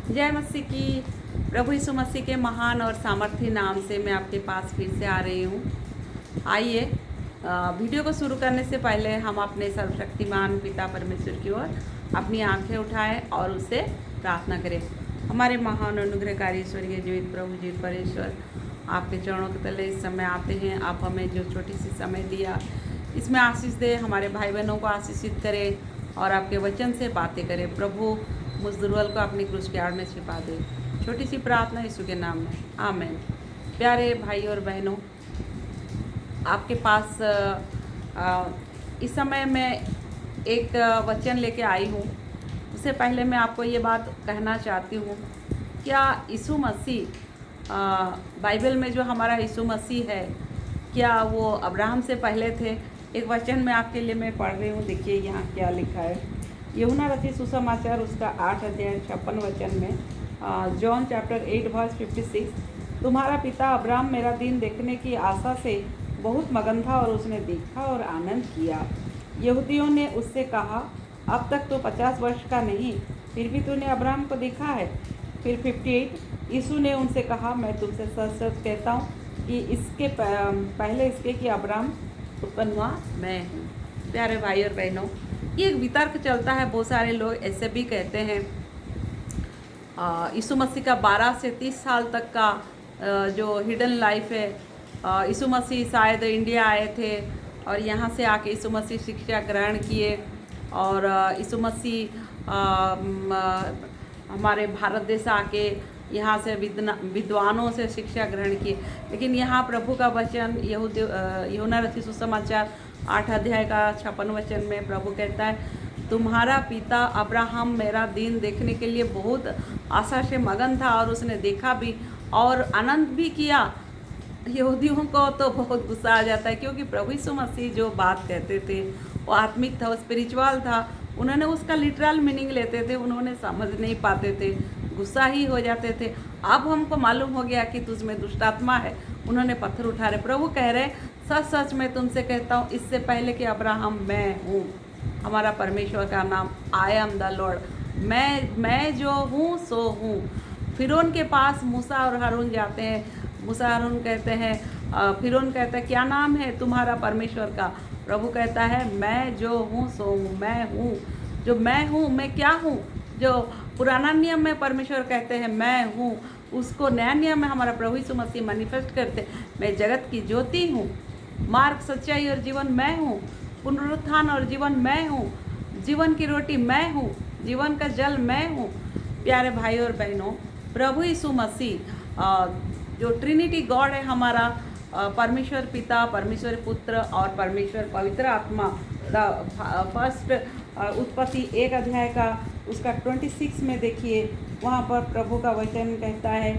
जय मसीह की। प्रभु यीशु मसीह के महान और सामर्थ्य नाम से मैं आपके पास फिर से आ रही हूँ। आइए वीडियो को शुरू करने से पहले हम अपने सर्वशक्तिमान पिता परमेश्वर की ओर अपनी आंखें उठाएं और उससे प्रार्थना करें। हमारे महान अनुग्रहकारी ईश्वरीय जीवित प्रभु जी परमेश्वर, आपके चरणों के तले इस समय आते हैं। आप हमें जो छोटी सी समय दिया, इसमें आशीष दे, हमारे भाई बहनों को आशीषित करें और आपके वचन से बातें करें। प्रभु मुझ दुर्बल को अपनी क्रूस की आड़ में छिपा दे। छोटी सी प्रार्थना यीशु के नाम में, आमीन। प्यारे भाई और बहनों, आपके पास इस समय मैं एक वचन लेके आई हूँ। उससे पहले मैं आपको ये बात कहना चाहती हूँ, क्या यीशु मसीह बाइबल में जो हमारा यीशु मसीह है, क्या वो अब्राहम से पहले थे? एक वचन में आपके लिए मैं पढ़ रही हूँ। देखिए यहाँ क्या लिखा है। यूहन्ना रचित सुसमाचार उसका 8 अध्याय 56 वचन में, जॉन चैप्टर 8 वर्स 56, तुम्हारा पिता अब्राहम मेरा दिन देखने की आशा से बहुत मगन था और उसने देखा और आनंद किया। यहूदियों ने उससे कहा, अब तक तो 50 वर्ष का नहीं, फिर भी तूने अब्राहम को देखा है। फिर 58, यीशु ने उनसे कहा, मैं तुमसे सच सच कहता हूँ कि इसके पहले इसके कि अब्राहम उत्पन्न हुआ मैं हूँ। प्यारे भाई और बहनों, ये एक वितर्क चलता है। बहुत सारे लोग ऐसे भी कहते हैं यीशु मसीह का 12 से 30 साल तक का जो हिडन लाइफ है, यीशु मसीह शायद इंडिया आए थे और यहाँ से आके यीशु मसीह शिक्षा ग्रहण किए और यीशु मसीह हमारे भारत देश आके यहाँ से विद्वानों से शिक्षा ग्रहण किए। लेकिन यहाँ प्रभु का वचन यूहन्ना रचित सुसमाचार 8 अध्याय का 56 वचन में प्रभु कहता है, तुम्हारा पिता अब्राहम मेरा दिन देखने के लिए बहुत आशा से मगन था और उसने देखा भी और आनंद भी किया। यहूदियों को तो बहुत गुस्सा आ जाता है, क्योंकि प्रभु यीशु मसीह जो बात कहते थे वो आत्मिक था, वो स्पिरिचुअल था। उन्होंने उसका लिटरल मीनिंग लेते थे, उन्होंने समझ नहीं पाते थे, गुस्सा ही हो जाते थे। अब हमको मालूम हो गया कि तुझमें दुष्ट आत्मा है, उन्होंने पत्थर उठा रहे। प्रभु कह रहे, सच सच मैं तुमसे कहता हूँ, इससे पहले कि अब्राहम मैं हूँ। हमारा परमेश्वर का नाम आई एम द लॉर्ड। मैं जो हूँ सो हूँ। फिरौन के पास मूसा और हारून जाते हैं। मूसा हारून कहते हैं, फिरौन कहता है, क्या नाम है तुम्हारा परमेश्वर का? प्रभु कहता है, मैं जो हूँ सो हूँ, मैं हूँ। जो मैं हूँ, मैं क्या हूँ? जो पुराना नियम में परमेश्वर कहते हैं मैं हूँ, उसको नया नियम में हमारा प्रभु यीशु मसीह मैनिफेस्ट करते, मैं जगत की ज्योति हूँ, मार्ग सच्चाई और जीवन मैं हूँ, पुनरुत्थान और जीवन मैं हूँ, जीवन की रोटी मैं हूँ, जीवन का जल मैं हूँ। प्यारे भाई और बहनों, प्रभु यीशु मसीह जो ट्रिनिटी गॉड है हमारा, परमेश्वर पिता, परमेश्वर पुत्र और परमेश्वर पवित्र आत्मा, द फर्स्ट उत्पत्ति 1 अध्याय का उसका 26 में देखिए, वहाँ पर प्रभु का वचन कहता है,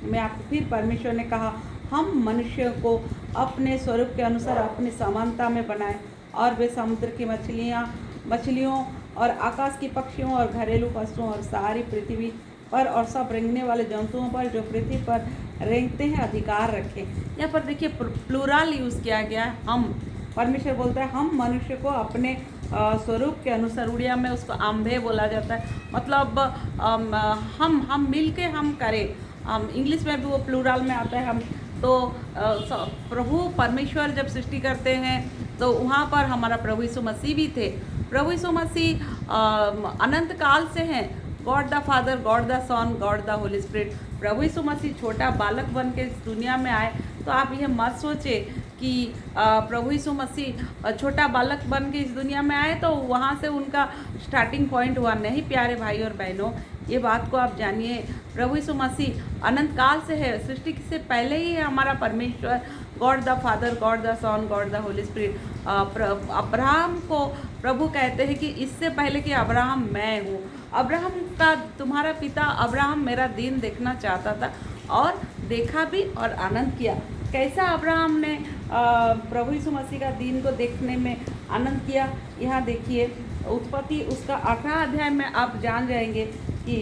मैं आपको फिर परमेश्वर ने कहा, हम मनुष्य को अपने स्वरूप के अनुसार अपनी समानता में बनाएं और वे समुद्र की मछलियों और आकाश की पक्षियों और घरेलू पशुओं और सारी पृथ्वी पर और सब रेंगने वाले जंतुओं पर जो पृथ्वी पर रेंगते हैं अधिकार रखें। यहाँ पर देखिए प्लूरल यूज़ किया गया है। हम, परमेश्वर बोलता है हम मनुष्य को अपने स्वरूप के अनुसार, उड़िया में उसको आम्भे बोला जाता है, मतलब हम मिल के हम करें। इंग्लिश में भी वो प्लूरल में आता है हम। तो प्रभु परमेश्वर जब सृष्टि करते हैं तो वहाँ पर हमारा प्रभु यीशु मसीह भी थे। प्रभु यीशु मसीह अनंत काल से हैं, God the Father, God the Son, God the Holy Spirit. प्रभु यीशु मसीह छोटा बालक बन के इस दुनिया में आए, तो आप यह मत सोचे कि प्रभु यीशु मसीह छोटा बालक बन के इस दुनिया में आए तो वहाँ से उनका स्टार्टिंग पॉइंट हुआ। नहीं प्यारे भाई और बहनों, ये बात को आप जानिए, प्रभु यीशु मसीह अनंत काल से है, सृष्टि से पहले ही है हमारा परमेश्वर, God the Father, God the Son, God the Holy Spirit. Abraham को प्रभु कहते हैं कि इससे पहले कि अब्राहम मैं हूँ। अब्राहम का, तुम्हारा पिता अब्राहम मेरा दिन देखना चाहता था और देखा भी और आनंद किया। कैसा अब्राहम ने प्रभु यीशु मसीह का दिन को देखने में आनंद किया? यहाँ देखिए, उत्पत्ति उसका 18 अध्याय में आप जान जाएंगे कि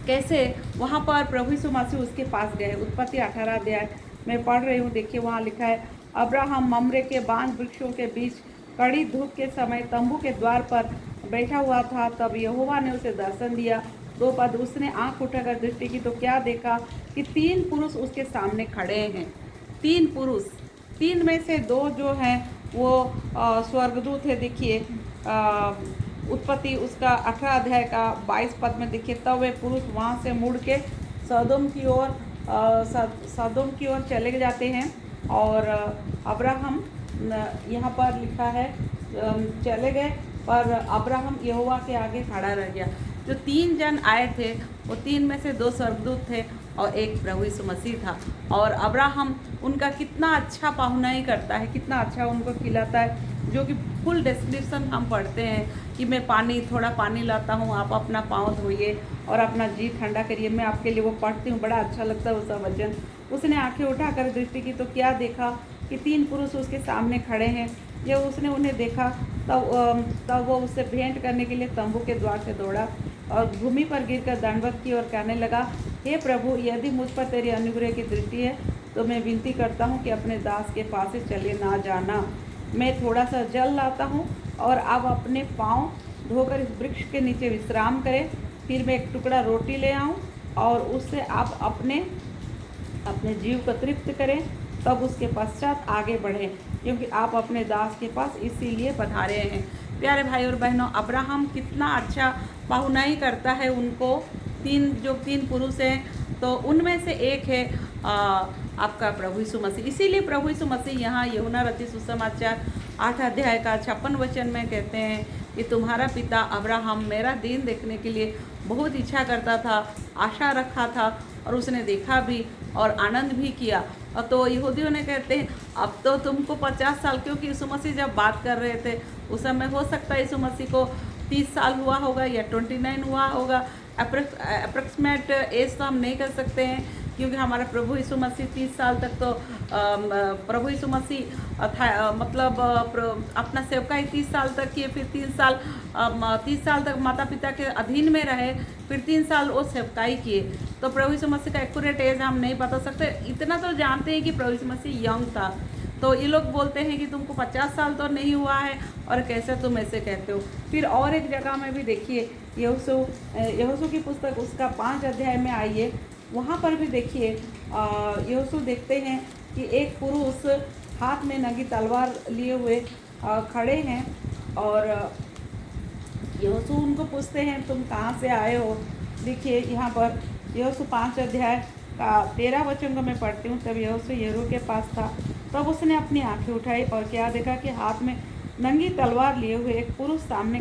कैसे वहाँ पर प्रभु यीशु मसीह उसके पास गए। उत्पत्ति 18 अध्याय मैं पढ़ रही हूँ। देखिए वहाँ लिखा है, अब्राहम ममरे के बांज वृक्षों के बीच कड़ी धूप के समय तंबू के द्वार पर बैठा हुआ था। तब यहोवा ने उसे दर्शन दिया 2 पद, उसने आंख उठाकर दृष्टि की तो क्या देखा कि 3 पुरुष उसके सामने खड़े हैं। 3 पुरुष, 3 में से 2 जो हैं वो स्वर्गदूत है। देखिए उत्पत्ति उसका 18 अध्याय का 22 पद में देखिए, तब वे पुरुष वहाँ से मुड़ के सदोम की ओर चले जाते हैं। और अब्राहम यहाँ पर लिखा है चले गए, पर अब्राहम यहोवा के आगे खड़ा रह गया। जो 3 जन आए थे वो 3 में से 2 स्वर्गदूत थे और एक प्रभु यीशु मसीह था। और अब्राहम उनका कितना अच्छा पाहुनाई करता है, कितना अच्छा उनको खिलाता है, जो कि फुल डिस्क्रिप्शन हम पढ़ते हैं कि मैं थोड़ा पानी लाता हूँ, आप अपना पाँव धोइए और अपना जी ठंडा करिए। मैं आपके लिए वो पढ़ती हूँ, बड़ा अच्छा लगता है उसका वचन। उसने आंखें उठाकर दृष्टि की तो क्या देखा कि 3 पुरुष उसके सामने खड़े हैं। जब उसने उन्हें देखा तब वो उससे भेंट करने के लिए तंबू के द्वार से दौड़ा और भूमि पर गिरकर दंडवत की और कहने लगा, हे प्रभु, यदि मुझ पर तेरी अनुग्रह की दृष्टि है तो मैं विनती करता हूँ कि अपने दास के पास से चले ना जाना। मैं थोड़ा सा जल लाता हूँ और आप अपने पाँव धोकर इस वृक्ष के नीचे विश्राम करें। फिर मैं एक टुकड़ा रोटी ले आऊँ और उससे आप अपने जीव को तृप्त करें, तब उसके पश्चात आगे बढ़ें, क्योंकि आप अपने दास के पास इसीलिए पधारे हैं। प्यारे भाई और बहनों, अब्राहम कितना अच्छा पाहुनाई करता है उनको। 3 पुरुष हैं तो उनमें से एक है आपका प्रभु यीशु मसीह। इसीलिए प्रभु यीशु मसीह यहाँ यूहन्ना रचित सुसमाचार 8 अध्याय का 56 वचन में कहते हैं कि तुम्हारा पिता अब्राहम मेरा दिन देखने के लिए बहुत इच्छा करता था, आशा रखा था और उसने देखा भी और आनंद भी किया। और तो यहूदियों ने कहते हैं अब तो तुमको 50 साल, क्योंकि यीशु मसीह जब बात कर रहे थे उस समय हो सकता है यीशु मसीह को 30 साल हुआ होगा या 29 हुआ होगा। अप्रॉक्सीमेट एज तो हम नहीं कर सकते हैं, क्योंकि हमारा प्रभु यीशु मसीह 30 साल तक तो प्रभु यीशु मसीह था, मतलब अपना सेवकाई 30 साल तक किए, फिर 30 साल तक माता पिता के अधीन में रहे, फिर 3 साल वो सेवकाई किए। तो प्रभु यीशु मसीह का एक्यूरेट एज हम नहीं बता सकते। इतना तो जानते हैं कि प्रभु यीशु मसीह यंग था। तो ये लोग बोलते हैं कि तुमको 50 साल तो नहीं हुआ है और कैसे तुम ऐसे कहते हो। फिर और एक जगह में भी देखिए, यहोशू की पुस्तक उसका 5 अध्याय में आइए, वहाँ पर भी देखिए यहोशू देखते हैं कि एक पुरुष हाथ में नंगी तलवार लिए हुए खड़े हैं और यहोशू उनको पूछते हैं तुम कहाँ से आए हो। देखिए यहाँ पर यहोशू 5 अध्याय का 13 वचन को मैं पढ़ती हूँ। तब यहोशू यरीहो के पास था, तब उसने अपनी आंखें उठाई और क्या देखा कि हाथ में नंगी तलवार लिए हुए एक पुरुष सामने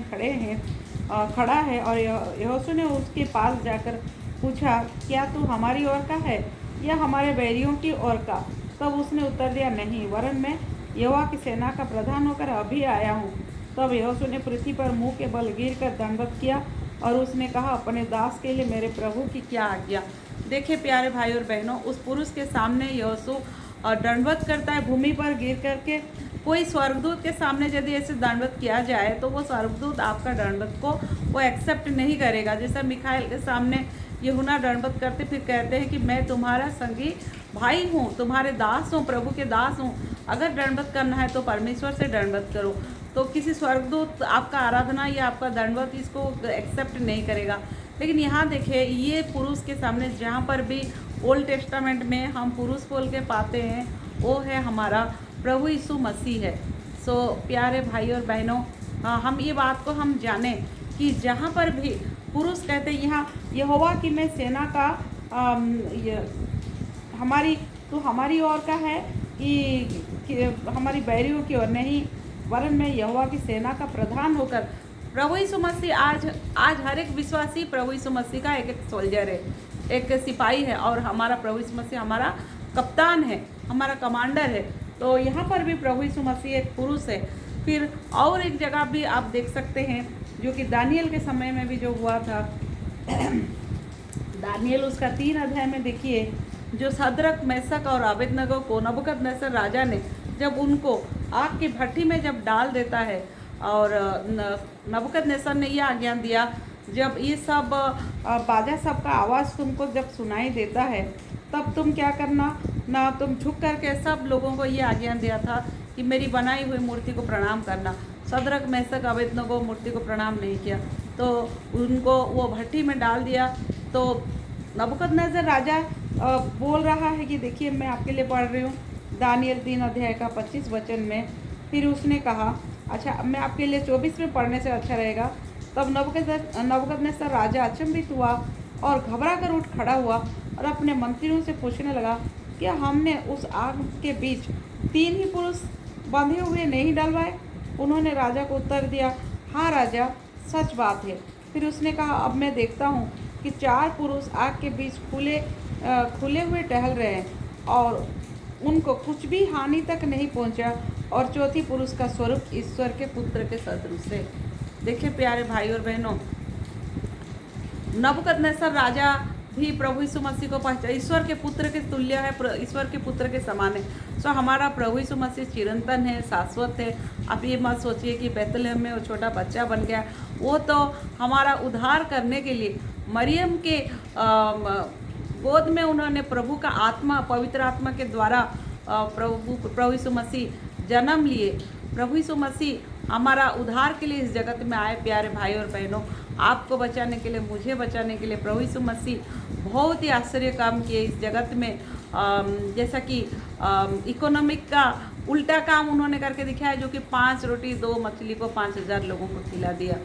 खड़ा है। और यहोशू ने उसके पास जाकर पूछा, क्या तू हमारी ओर का है या हमारे बैरियों की ओर का? तब उसने उत्तर दिया, नहीं, वरन मैं यहोवा की सेना का प्रधान होकर अभी आया हूँ। तब यहोशू ने पृथ्वी पर मुंह के बल गिरकर दंडवत किया और उसने कहा, अपने दास के लिए मेरे प्रभु की क्या आज्ञा। देखिए प्यारे भाई और बहनों, उस पुरुष के सामने यहोशू दंडवत करता है भूमि पर गिर करके। कोई स्वर्गदूत के सामने यदि ऐसे दंडवत किया जाए तो वो स्वर्गदूत आपका दंडवत को वो एक्सेप्ट नहीं करेगा। जैसा मिखाइल के सामने यूहन्ना दंडवत करते फिर कहते हैं कि मैं तुम्हारा संगी भाई हूँ, तुम्हारे दास हूँ, प्रभु के दास हूँ। अगर दंडवत करना है तो परमेश्वर से दंडवत करो। तो किसी स्वर्गदूत आपका आराधना या आपका दंडवत इसको एक्सेप्ट नहीं करेगा। लेकिन यहाँ देखिए, ये पुरुष के सामने जहाँ पर भी ओल्ड टेस्टामेंट में हम पुरुष बोल के पाते हैं वो है हमारा प्रभु यीशु मसीह है। सो प्यारे भाई और बहनों, हम ये बात को हम जानें कि जहाँ पर भी पुरुष कहते हैं यहाँ यहोवा की मैं सेना का हमारी ओर का है कि हमारी बैरियों की ओर नहीं, वरन मैं यहोवा की सेना का प्रधान होकर। प्रभु यीशु मसीह आज हर एक विश्वासी प्रभु यीशु मसीह का एक सोल्जर है, एक सिपाही है, और हमारा प्रभु यीशु मसीह हमारा कप्तान है, हमारा कमांडर है। तो यहाँ पर भी प्रभु यीशु मसीह एक पुरुष है। फिर और एक जगह भी आप देख सकते हैं जो कि दानियल के समय में भी जो हुआ था। दानियल उसका 3 अध्याय में देखिए, जो सदरक मेसक और अबेदनगो को नबूकदनेस्सर राजा ने जब उनको आग की भट्टी में जब डाल देता है, और नबूकदनेस्सर ने यह आज्ञा दिया, जब ये सब बाजा सब का आवाज़ तुमको जब सुनाई देता है तब तुम क्या करना ना, तुम झुक करके सब लोगों को ये आज्ञा दिया था कि मेरी बनाई हुई मूर्ति को प्रणाम करना। सदरक मेसक अबेदनगो मूर्ति को प्रणाम नहीं किया। तो उनको वो भट्टी में डाल दिया। तो नबूकदनेस्सर राजा बोल रहा है कि देखिए मैं आपके लिए पढ़ रही हूँ दानियल 3 अध्याय का 25 वचन में। फिर उसने कहा अच्छा मैं आपके लिए 24 में पढ़ने से अच्छा रहेगा। तब नबूकदनेस्सर राजा अचंभित हुआ और घबरा कर उठ खड़ा हुआ और अपने मंत्रियों से पूछने लगा क्या हमने उस आग के बीच 3 ही पुरुष बंधे हुए नहीं डलवाए? उन्होंने राजा को उत्तर दिया हाँ राजा, सच बात है। फिर उसने कहा अब मैं देखता हूँ कि 4 पुरुष आग के बीच खुले हुए टहल रहे हैं और उनको कुछ भी हानि तक नहीं पहुँचा, और चौथी पुरुष का स्वरूप ईश्वर के पुत्र के सदृश है। देखिए प्यारे भाई और बहनों, नबूकदनेस्सर राजा भी प्रभु यीशु मसीह को पहचान ईश्वर के पुत्र के तुल्य है, ईश्वर के पुत्र के समान है। सो हमारा प्रभु यीशु मसीह चिरंतन है, शाश्वत है। आप ये मत सोचिए कि बैतलहम में वो छोटा बच्चा बन गया। वो तो हमारा उद्धार करने के लिए मरियम के गोद में उन्होंने प्रभु का आत्मा, पवित्र आत्मा के द्वारा प्रभु यीशु मसीह जन्म लिए। प्रभु यीशु मसीह हमारा उद्धार के लिए इस जगत में आए। प्यारे भाई और बहनों, आपको बचाने के लिए, मुझे बचाने के लिए प्रभु यीशु मसीह बहुत ही आश्चर्य काम किए इस जगत में। जैसा कि इकोनॉमिक का उल्टा काम उन्होंने करके दिखाया, जो कि 5 रोटी 2 मछली को 5000 लोगों को खिला दिया।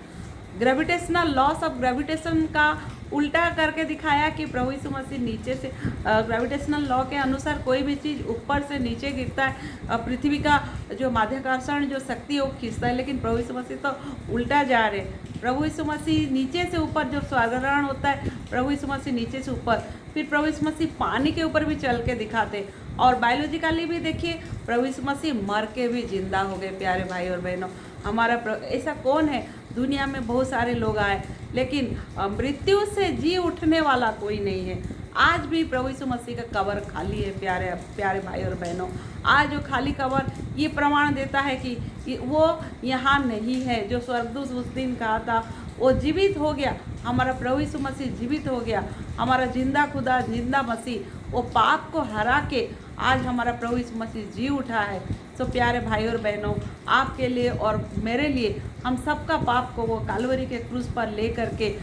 ग्रेविटेशनल लॉस ऑफ ग्रेविटेशन का उल्टा करके दिखाया कि प्रभु यीशु मसीह नीचे से, ग्रेविटेशनल लॉ के अनुसार कोई भी चीज़ ऊपर से नीचे गिरता है, पृथ्वी का जो माध्याकर्षण जो शक्ति है वो खींचता है, लेकिन प्रभु यीशु मसीह तो उल्टा जा रहे हैं। प्रभु यीशु मसीह नीचे से ऊपर, जो स्वर्गारोहण होता है प्रभु यीशु मसीह नीचे से ऊपर, फिर प्रभु यीशु मसीह पानी के ऊपर भी चल के दिखाते। और बायोलॉजिकली भी देखिए प्रभु यीशु मसीह मर के भी जिंदा हो गए। प्यारे भाई और बहनों, हमारा ऐसा कौन है? दुनिया में बहुत सारे लोग आए, लेकिन मृत्यु से जी उठने वाला कोई नहीं है। आज भी प्रभु यीशु मसीह का कब्र खाली है। प्यारे भाई और बहनों, आज जो खाली कब्र ये प्रमाण देता है कि वो यहाँ नहीं है। जो स्वर्गदूत उस दिन कहा था वो जीवित हो गया। हमारा प्रभु यीशु मसीह जीवित हो गया। हमारा जिंदा खुदा, जिंदा मसीह, वो पाप को हरा के आज हमारा प्रभु यीशु मसीह जी उठा है। तो प्यारे भाई और बहनों, आपके लिए और मेरे लिए, हम सबका पाप को वो कालवरी के क्रूस पर ले करके,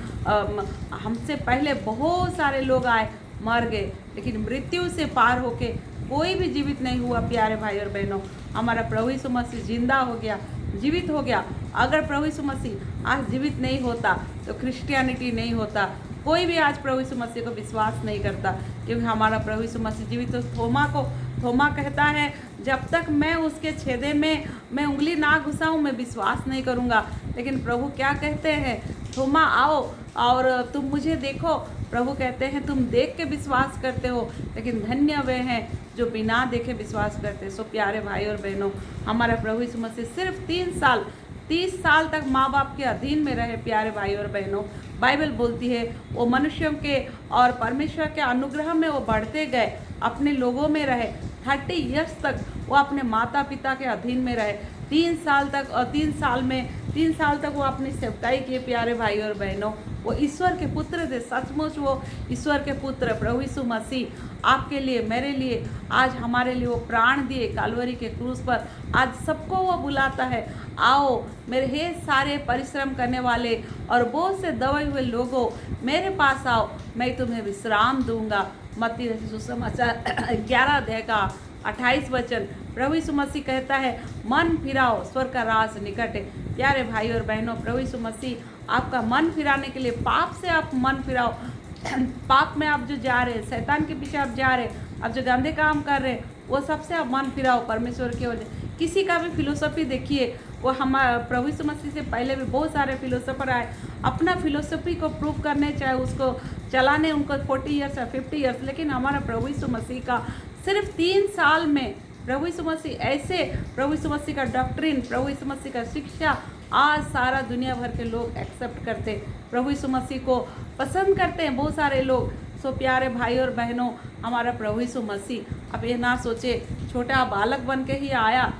हमसे पहले बहुत सारे लोग आए, मर गए, लेकिन मृत्यु से पार होके कोई भी जीवित नहीं हुआ। प्यारे भाई और बहनों, हमारा प्रभु यीशु मसीह जिंदा हो गया, जीवित हो गया। अगर प्रभु यीशु मसीह आज जीवित नहीं होता तो क्रिश्चियनिटी नहीं होता। कोई भी आज प्रभु यीशु मसीह को विश्वास नहीं करता, क्योंकि हमारा प्रभु यीशु मसीह जीवित। तो थोमा कहता है जब तक मैं उसके छेदे में मैं उंगली ना घुसाऊं मैं विश्वास नहीं करूंगा। लेकिन प्रभु क्या कहते हैं? थोमा आओ और तुम मुझे देखो। प्रभु कहते हैं तुम देख के विश्वास करते हो, लेकिन धन्य वे हैं जो बिना देखे विश्वास करते। सो प्यारे भाई और बहनों, हमारा प्रभु यीशु मसीह सिर्फ 30 साल तक माँ बाप के अधीन में रहे। प्यारे भाई और बहनों, बाइबल बोलती है वो मनुष्यों के और परमेश्वर के अनुग्रह में वो बढ़ते गए, अपने लोगों में रहे। 30 ईयर्स तक वो अपने माता पिता के अधीन में रहे। 3 साल तक, और 3 साल तक वो अपनी सेवकाई किए। प्यारे भाई और बहनों, वो ईश्वर के पुत्र थे। सचमुच वो ईश्वर के पुत्र प्रभु यीशु मसीह आपके लिए, मेरे लिए, आज हमारे लिए वो प्राण दिए कालवरी के क्रूस पर। आज सबको वो बुलाता है, आओ मेरे हे सारे परिश्रम करने वाले और बोझ से दबाए हुए लोगों, मेरे पास आओ, मैं तुम्हें विश्राम दूंगा। मत्ती रचित सुसमाचार 11 अध्याय का 28 वचन। प्रभु यीशु मसीह कहता है मन फिराओ, स्वर्ग का राज निकट है। प्यारे भाई और बहनों, प्रभु यीशु मसीह आपका मन फिराने के लिए, पाप से आप मन फिराओ। पाप में आप जो जा रहे हैं, शैतान के पीछे आप जा रहे हैं, आप जो गंदे काम कर रहे हैं, वो सबसे आप मन फिराओ परमेश्वर की ओर। किसी का भी फिलोसफी देखिए, वो हमारा प्रभु यीशु मसीह से पहले भी बहुत सारे फिलोसफर आए, अपना फिलोसफी को प्रूव करने, चाहे उसको चलाने उनको 40 ईयर्स या 50 ईयर्स, लेकिन हमारा प्रभु यीशु मसीह का सिर्फ 3 साल में प्रभु यीशु मसीह ऐसे, प्रभु यीशु मसीह का डॉक्ट्रिन, प्रभु यीशु मसीह का शिक्षा आज सारा दुनिया भर के लोग एक्सेप्ट करते, प्रभु यीशु मसीह को पसंद करते हैं बहुत सारे लोग। सो प्यारे भाई और बहनों, हमारा प्रभु यीशु मसीह, अब ये ना सोचे छोटा बालक बन के ही आया।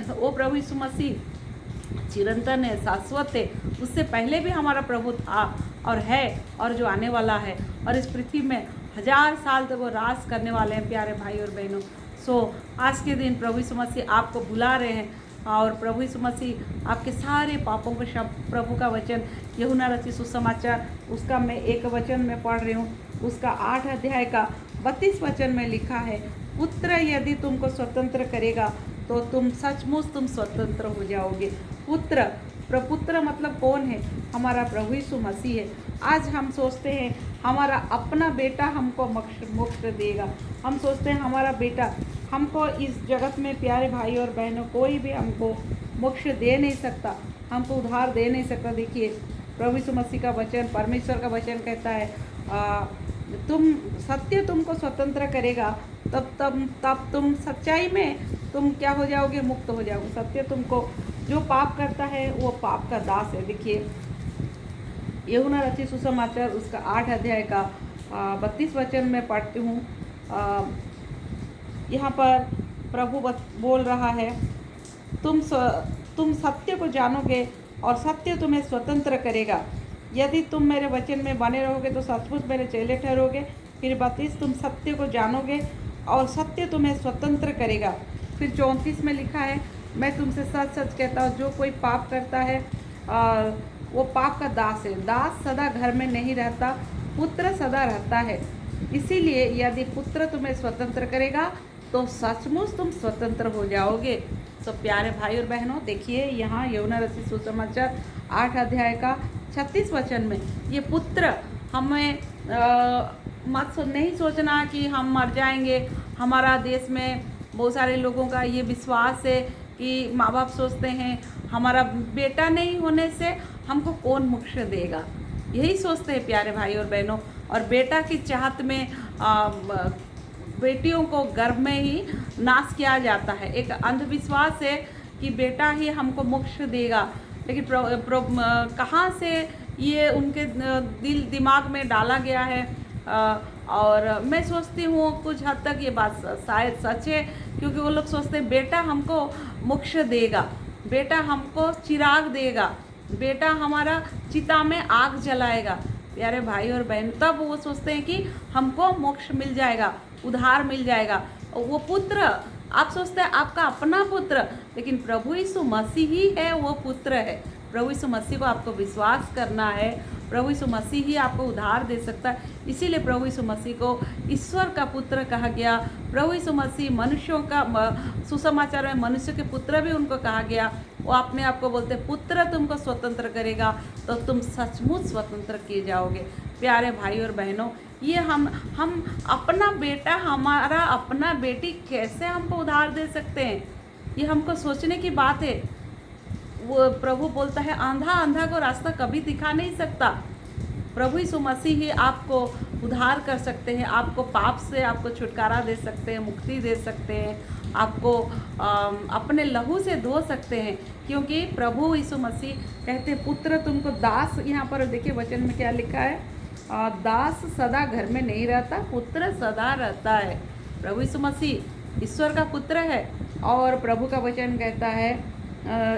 वो प्रभु यीशु मसीह चिरंतन है, शाश्वत है। उससे पहले भी हमारा प्रभु था और है और जो आने वाला है, और इस पृथ्वी में 1000 साल तक वो राज करने वाले हैं। प्यारे भाई और बहनों, सो आज के दिन प्रभु यीशु मसीह आपको बुला रहे हैं, और प्रभु यीशु मसीह आपके सारे पापों को प्रभु का वचन यूहन्ना रचित सुसमाचार उसका मैं एक वचन में पढ़ रही हूँ, उसका 8 अध्याय का 32 वचन में लिखा है, पुत्र यदि तुमको स्वतंत्र करेगा तो तुम सचमुच तुम स्वतंत्र हो जाओगे। पुत्र, प्रपुत्र मतलब कौन है? हमारा प्रभु यीशु मसीह है। आज हम सोचते हैं हमारा अपना बेटा हमको मोक्ष देगा, हम सोचते हैं हमारा बेटा हमको इस जगत में, प्यारे भाई और बहनों, कोई भी हमको मोक्ष दे नहीं सकता, हमको उद्धार दे नहीं सकता। देखिए प्रभु यीशु मसीह का वचन, परमेश्वर का वचन कहता है तुम सत्य तुमको स्वतंत्र करेगा, तब तुम सच्चाई में तुम क्या हो जाओगे? मुक्त हो जाओगे। सत्य तुमको, जो पाप करता है वो पाप का दास है। देखिए यूहन्ना रचित सुसमाचार उसका 8 अध्याय का 32 वचन में पढ़ती हूँ। यहाँ पर प्रभु बोल रहा है, तुम सत्य को जानोगे और सत्य तुम्हें स्वतंत्र करेगा। यदि तुम मेरे वचन में बने रहोगे तो सचमुच मेरे चेले ठहरोगे। फिर 32, तुम सत्य को जानोगे और सत्य तुम्हें स्वतंत्र करेगा। फिर 34 में लिखा है, मैं तुमसे सच सच कहता हूँ, जो कोई पाप करता है वो पाप का दास है। दास सदा घर में नहीं रहता, पुत्र सदा रहता है। इसीलिए यदि पुत्र तुम्हें स्वतंत्र करेगा तो सचमुच तुम स्वतंत्र हो जाओगे। तो प्यारे भाई और बहनों, देखिए यहाँ यूहन्ना रचित सुसमाचार 8 अध्याय का 36 वचन में ये पुत्र हमें नहीं सोचना कि हम मर जाएंगे। हमारा देश में बहुत सारे लोगों का ये विश्वास है कि माँ बाप सोचते हैं हमारा बेटा नहीं होने से हमको कौन मोक्ष देगा, यही सोचते हैं प्यारे भाई और बहनों। और बेटा की चाहत में बेटियों को गर्भ में ही नाश किया जाता है। एक अंधविश्वास है कि बेटा ही हमको मोक्ष देगा, लेकिन कहाँ से ये उनके दिल दिमाग में डाला गया है। और मैं सोचती हूँ कुछ हद तक ये बात शायद सच है, क्योंकि वो लोग सोचते हैं बेटा हमको मोक्ष देगा, बेटा हमको चिराग देगा, बेटा हमारा चिता में आग जलाएगा। प्यारे भाई और बहन, तब वो सोचते हैं कि हमको मोक्ष मिल जाएगा, उद्धार मिल जाएगा। वो पुत्र, आप सोचते हैं आपका अपना पुत्र, लेकिन प्रभु यीशु मसीह ही है वो पुत्र है। प्रभु यीशु मसीह को आपको विश्वास करना है, प्रभु यीशु मसीह ही आपको उद्धार दे सकता है। इसीलिए प्रभु यीशु मसीह को ईश्वर का पुत्र कहा गया। प्रभु यीशु मसीह मनुष्यों का, सुसमाचार में मनुष्य के पुत्र भी उनको कहा गया। वो अपने आप को बोलते पुत्र तुमको स्वतंत्र करेगा तो तुम सचमुच स्वतंत्र किए जाओगे। प्यारे भाई और बहनों, ये हम अपना बेटा, हमारा अपना बेटी कैसे हमको उद्धार दे सकते हैं, ये हमको सोचने की बात है। वो प्रभु बोलता है अंधा को रास्ता कभी दिखा नहीं सकता। प्रभु यीशु मसीह ही आपको उद्धार कर सकते हैं, आपको पाप से आपको छुटकारा दे सकते हैं, मुक्ति दे सकते हैं, आपको अपने लहू से धो सकते हैं। क्योंकि प्रभु यीशु मसीह कहते हैं पुत्र तुमको दास, यहाँ पर देखिए वचन में क्या लिखा है, दास सदा घर में नहीं रहता, पुत्र सदा रहता है। प्रभु यीशु मसीह ईश्वर का पुत्र है और प्रभु का वचन कहता है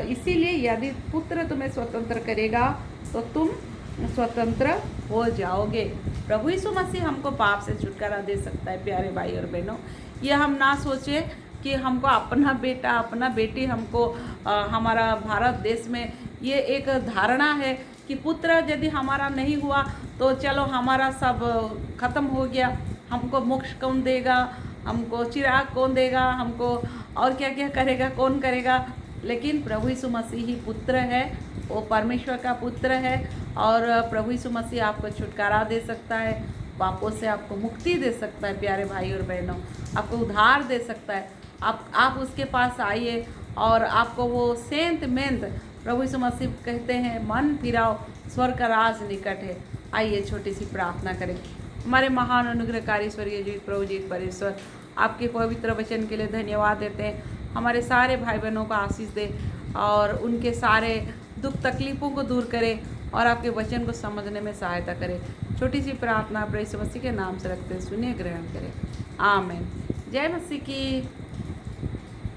इसीलिए यदि पुत्र तुम्हें स्वतंत्र करेगा तो तुम स्वतंत्र हो जाओगे। प्रभु यीशु मसीह हमको पाप से छुटकारा दे सकता है। प्यारे भाई और बहनों, ये हम ना सोचें कि हमको अपना बेटा, अपना बेटी, हमको हमारा भारत देश में ये एक धारणा है कि पुत्र यदि हमारा नहीं हुआ तो चलो हमारा सब खत्म हो गया, हमको मोक्ष कौन देगा, हमको चिराग कौन देगा, हमको और क्या क्या करेगा, कौन करेगा। लेकिन प्रभु यीशु मसीह ही पुत्र है, वो परमेश्वर का पुत्र है और प्रभु यीशु मसीह आपको छुटकारा दे सकता है, पापों से आपको मुक्ति दे सकता है। प्यारे भाई और बहनों, आपको उद्धार दे सकता है। आप उसके पास आइए और आपको वो सेंत मेंत, प्रभु यीशु मसीह कहते हैं मन फिराओ, स्वर्ग का राज निकट है। आइए छोटी सी प्रार्थना करें। हमारे महान अनुग्रहकारी स्वर्गीय जीवित प्रभु जी परमेश्वर, आपके पवित्र वचन के लिए धन्यवाद देते हैं। हमारे सारे भाई बहनों को आशीष दे और उनके सारे दुख तकलीफ़ों को दूर करे और आपके वचन को समझने में सहायता करे। छोटी सी प्रार्थना प्रभु यीशु मसीह के नाम से रखते हैं, सुनिए, ग्रहण करें। आमीन। जय मसीह की।